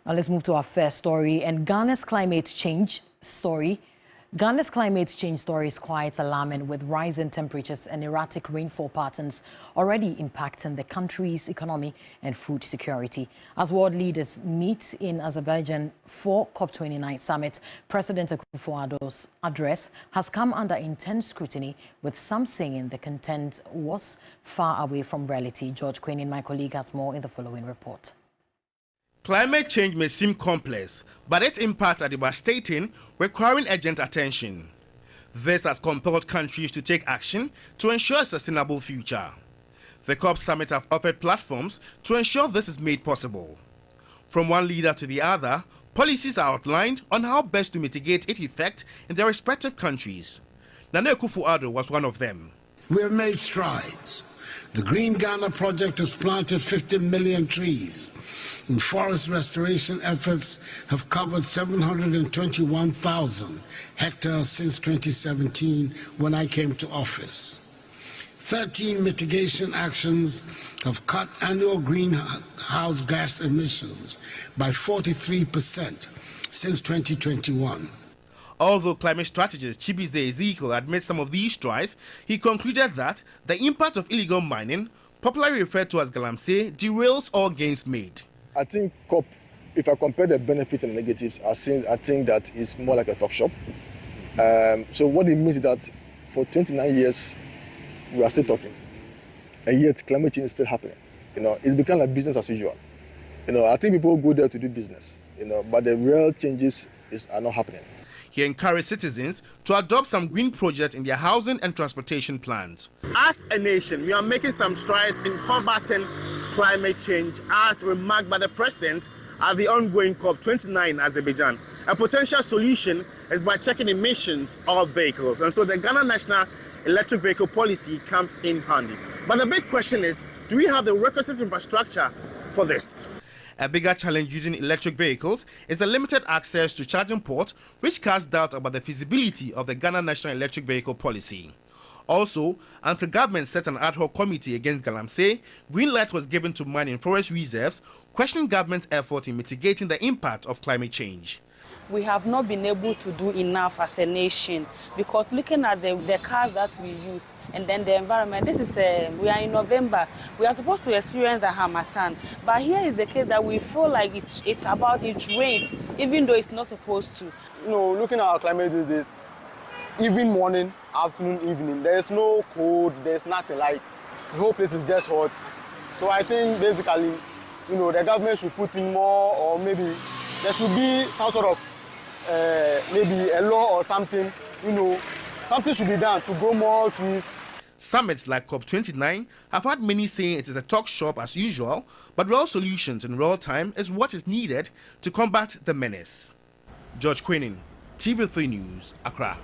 Now let's move to our first story. And Ghana's climate change story is quite alarming, with rising temperatures and erratic rainfall patterns already impacting the country's economy and food security. As world leaders meet in Azerbaijan for COP29 summit, President Akufo-Addo's address has come under intense scrutiny, with some saying the content was far away from reality. George Queenin, my colleague, has more in the following report. Climate change may seem complex, but its impacts are devastating, requiring urgent attention. This has compelled countries to take action to ensure a sustainable future. The COP summit have offered platforms to ensure this is made possible. From one leader to the other, policies are outlined on how best to mitigate its effect in their respective countries. Nana Akufo-Addo was one of them. We have made strides. The Green Ghana project has planted 50 million trees, and forest restoration efforts have covered 721,000 hectares since 2017, when I came to office. 13 mitigation actions have cut annual greenhouse gas emissions by 43% since 2021. Although climate strategist Chibize Ezekiel admits some of these strides, he concluded that the impact of illegal mining, popularly referred to as galamsey, derails all gains made. I think COP, if I compare the benefits and negatives, I think that it's more like a talk shop. So what it means is that for 29 years, we are still talking, and yet climate change is still happening. It's become like business as usual. I think people go there to do business, but the real changes are not happening. He encouraged citizens to adopt some green projects in their housing and transportation plans. As a nation, we are making some strides in combating climate change, as remarked by the president at the ongoing COP29 in Azerbaijan. A potential solution is by checking emissions of vehicles, and so the Ghana National Electric Vehicle Policy comes in handy. But the big question is, do we have the requisite infrastructure for this? A bigger challenge using electric vehicles is the limited access to charging ports, which casts doubt about the feasibility of the Ghana National Electric Vehicle Policy. Also, until government set an ad hoc committee against galamsey, green light was given to mining forest reserves, questioning government's effort in mitigating the impact of climate change. We have not been able to do enough as a nation, because looking at the cars that we use and then the environment, we are in November, we are supposed to experience the Harmattan, but here is the case that we feel like it rains, even though it's not supposed to. Looking at our climate these days, even morning, afternoon, evening, there's no cold, there's nothing, like the whole place is just hot. So I think basically, the government should put in more, or maybe there should be some sort of maybe a law or something, something should be done to grow more trees. Summits like COP29 have had many saying it is a talk shop as usual, but real solutions in real time is what is needed to combat the menace. George Queenin, TV3 News, Accra.